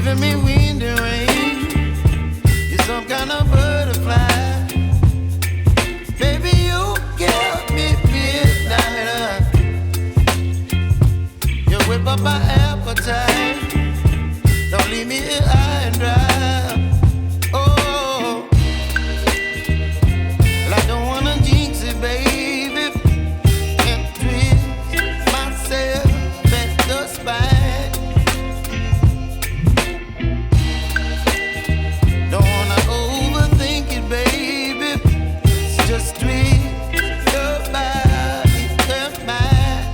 giving me wind and rain. You're some kind of butterfly. Baby, you give me midnight. You whip up my appetite. Don't leave me here high and dry. Oh, well, I don't wanna jinx it, baby, and twist myself at the spine. Don't wanna overthink it, baby. It's just twist your body and mine.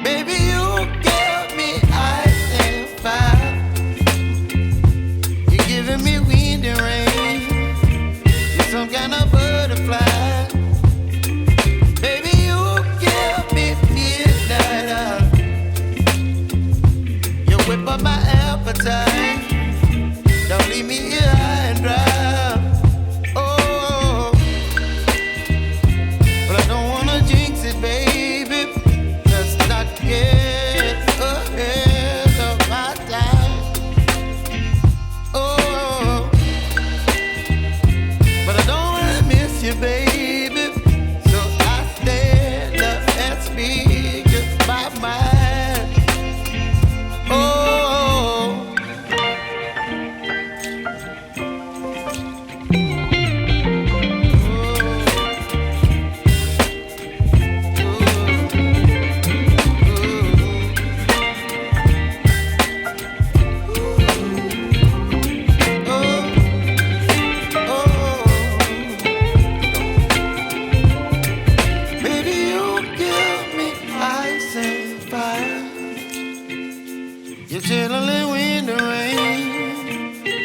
Baby, you give me ice and fire. You're giving me wind and rain. You're some kind of butterfly. Baby, you give me midnight. You whip up my appetite. Don't leave me here high and dry. Oh, but I don't wanna jinx it, baby. Let's not get ahead of my time. Oh, but I don't wanna miss you, baby. So I stand up and speak my mind. Oh. Baby, you give me ice and fire. You're chilling wind and rain.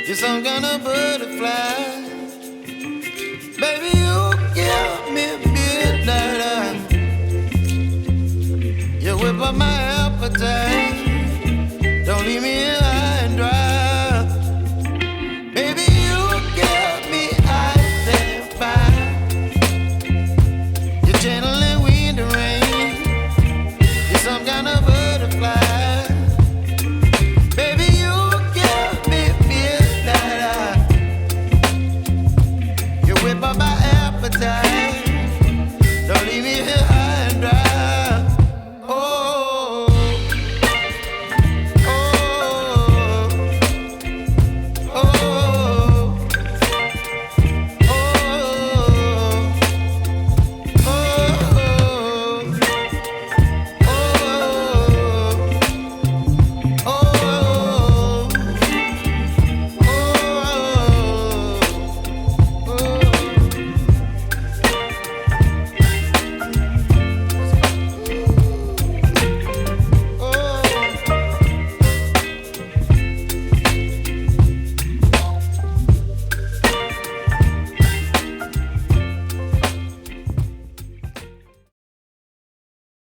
You're some kind of butterfly. Baby, you give me midnight. You whip up my appetite. Don't leave me